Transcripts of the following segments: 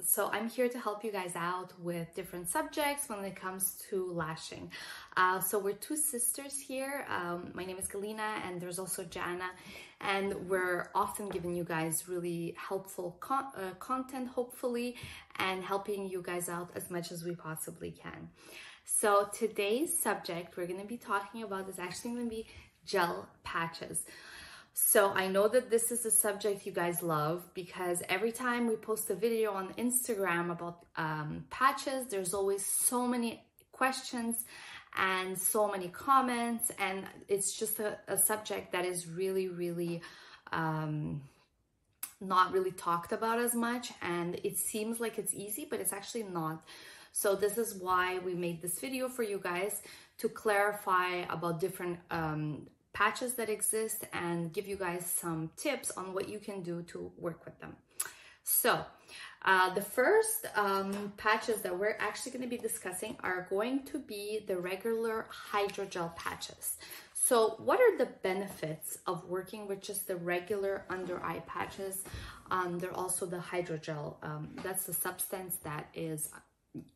So I'm here to help you guys out with different subjects when it comes to lashing. So we're two sisters here. My name is Galina and there's also Jana, and we're often giving you guys really helpful content, hopefully, and helping you guys out as much as we possibly can. So today's subject we're going to be talking about is actually going to be gel patches. So I know that this is a subject you guys love because every time we post a video on Instagram about patches, there's always so many questions and so many comments, and it's just a subject that is really not really talked about as much, and it seems like it's easy, but it's actually not. So this is why we made this video for you guys, to clarify about different patches that exist and give you guys some tips on what you can do to work with them. So the first patches that we're actually going to be discussing are going to be the regular hydrogel patches. So what are the benefits of working with just the regular under eye patches? They're also the hydrogel. That's the substance that is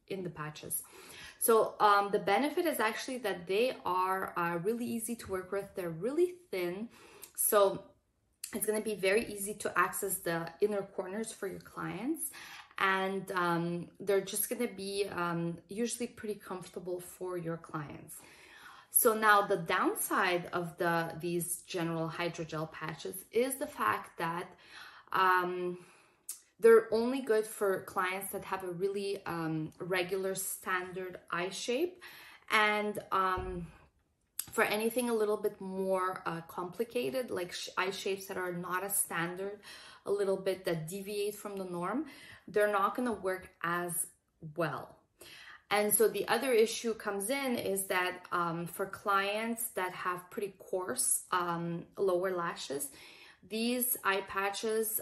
in the patches. So the benefit is actually that they are really easy to work with. They're really thin, so it's going to be very easy to access the inner corners for your clients, and they're just going to be usually pretty comfortable for your clients. So now the downside of these general hydrogel patches is the fact that they're only good for clients that have a really regular standard eye shape, and for anything a little bit more complicated, like eye shapes that are not as standard, a little bit that deviate from the norm, they're not going to work as well. And so the other issue comes in is that for clients that have pretty coarse lower lashes, these eye patches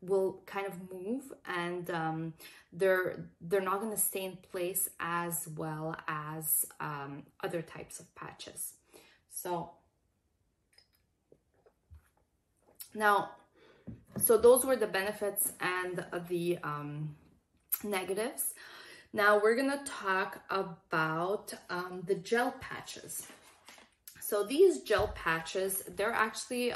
will kind of move, and they're not going to stay in place as well as other types of patches. So now, those were the benefits and the negatives. Now we're going to talk about the gel patches. So these gel patches, they're actually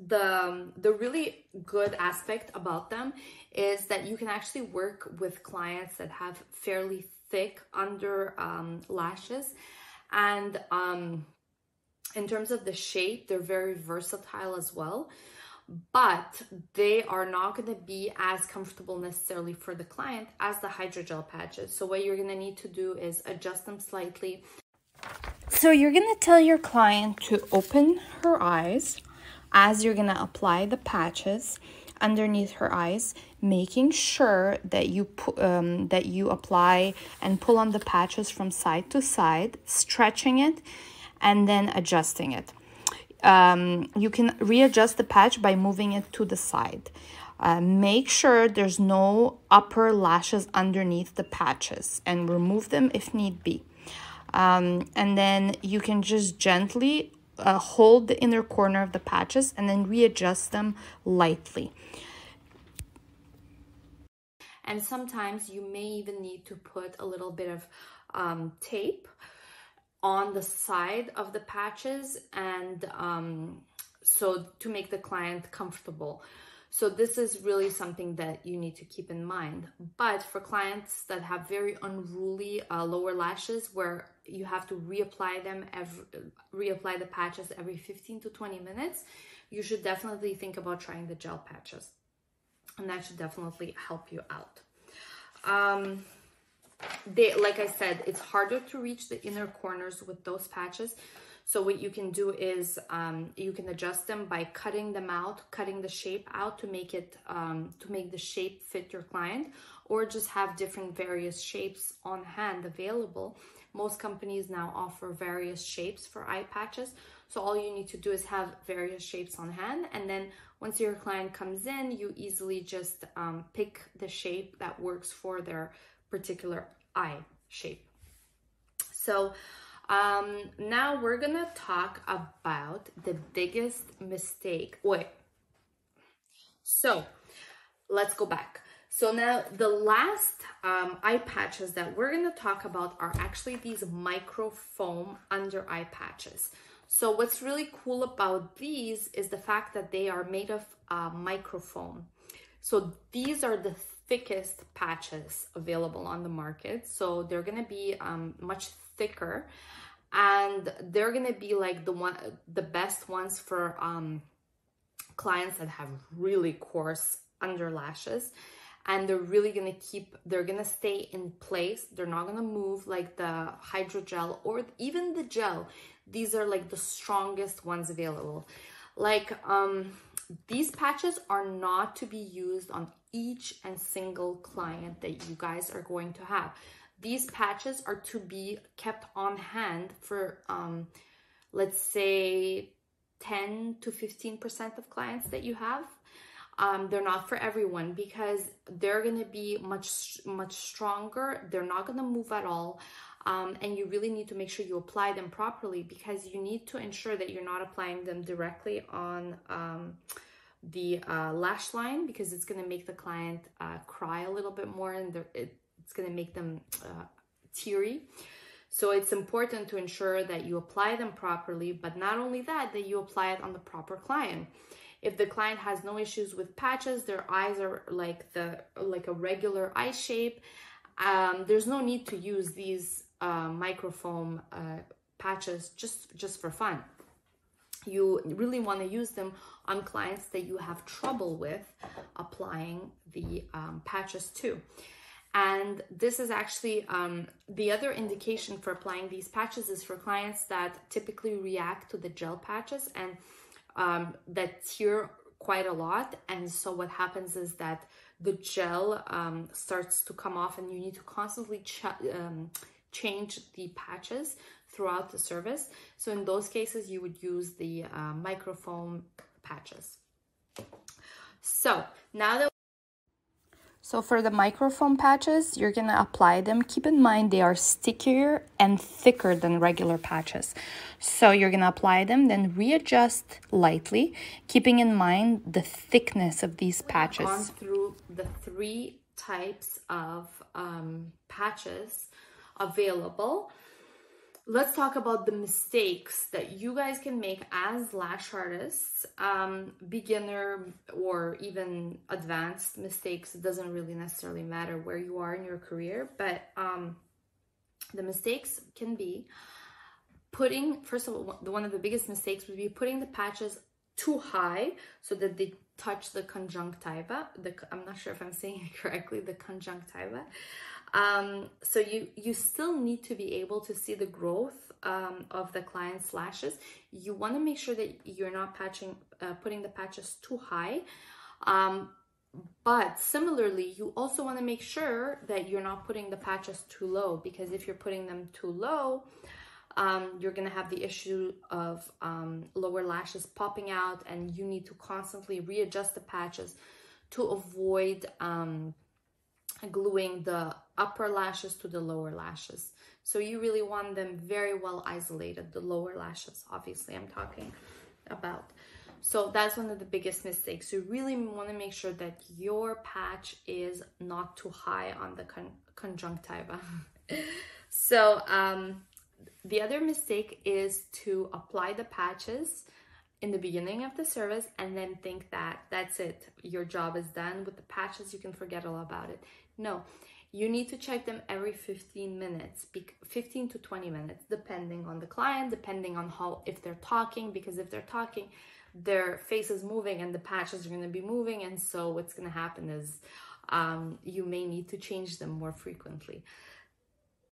the really good aspect about them is that you can actually work with clients that have fairly thick under lashes, and in terms of the shape, they're very versatile as well, but they are not going to be as comfortable necessarily for the client as the hydrogel patches. So what you're going to need to do is adjust them slightly. So you're going to tell your client to open her eyes as you're going to apply the patches underneath her eyes, making sure that you apply and pull on the patches from side to side, stretching it and then adjusting it. You can readjust the patch by moving it to the side. Make sure there's no upper lashes underneath the patches and remove them if need be. And then you can just gently hold the inner corner of the patches and then readjust them lightly. And sometimes you may even need to put a little bit of tape on the side of the patches, and so to make the client comfortable. So this is really something that you need to keep in mind. But for clients that have very unruly lower lashes, where you have to reapply the patches every 15 to 20 minutes, you should definitely think about trying the gel patches, and that should definitely help you out. Like I said, it's harder to reach the inner corners with those patches. So what you can do is you can adjust them by cutting the shape out to make the shape fit your client, or just have different various shapes on hand available. Most companies now offer various shapes for eye patches. So all you need to do is have various shapes on hand, and then once your client comes in, you easily just pick the shape that works for their particular eye shape. So now we're gonna talk about the biggest mistake. So let's go back. So now the last eye patches that we're going to talk about are actually these micro foam under eye patches. So what's really cool about these is the fact that they are made of micro foam. So these are the thickest patches available on the market. So they're going to be much thicker, and they're going to be like the best ones for clients that have really coarse under lashes. And they're really they're gonna stay in place. They're not gonna move like the hydrogel or even the gel. These are like the strongest ones available. Like these patches are not to be used on each and single client that you guys are going to have. These patches are to be kept on hand for let's say 10 to 15% of clients that you have. They're not for everyone because they're going to be much stronger. They're not going to move at all. And you really need to make sure you apply them properly, because you need to ensure that you're not applying them directly on the lash line, because it's going to make the client cry a little bit more, and it's going to make them teary. So it's important to ensure that you apply them properly, but not only that you apply it on the proper client. If the client has no issues with patches, their eyes are like a regular eye shape, there's no need to use these microfoam patches just for fun. You really want to use them on clients that you have trouble with applying the patches to. And this is actually the other indication for applying these patches is for clients that typically react to the gel patches and that tear quite a lot. And so what happens is that the gel starts to come off, and you need to constantly change the patches throughout the service. So in those cases, you would use the microfoam patches. So for the microfoam patches, you're going to apply them. Keep in mind they are stickier and thicker than regular patches. So you're going to apply them, then readjust lightly, keeping in mind the thickness of these patches. We've gone through the 3 types of patches available. Let's talk about the mistakes that you guys can make as lash artists. Beginner or even advanced mistakes, it doesn't really necessarily matter where you are in your career, but the mistakes can be first of all, one of the biggest mistakes would be putting the patches too high so that they touch the conjunctiva. I'm not sure if I'm saying it correctly, the conjunctiva. So you still need to be able to see the growth of the client's lashes. You want to make sure that you're not putting the patches too high. But similarly, you also want to make sure that you're not putting the patches too low, because if you're putting them too low, you're going to have the issue of lower lashes popping out, and you need to constantly readjust the patches to avoid gluing the upper lashes to the lower lashes. So you really want them very well isolated, the lower lashes, obviously I'm talking about. So that's one of the biggest mistakes. You really want to make sure that your patch is not too high on the conjunctiva. So the other mistake is to apply the patches in the beginning of the service and then think that that's it, your job is done with the patches, you can forget all about it. No, you need to check them every 15 minutes, 15 to 20 minutes, depending on the client, depending on if they're talking, because if they're talking, their face is moving and the patches are going to be moving, and so what's going to happen is you may need to change them more frequently.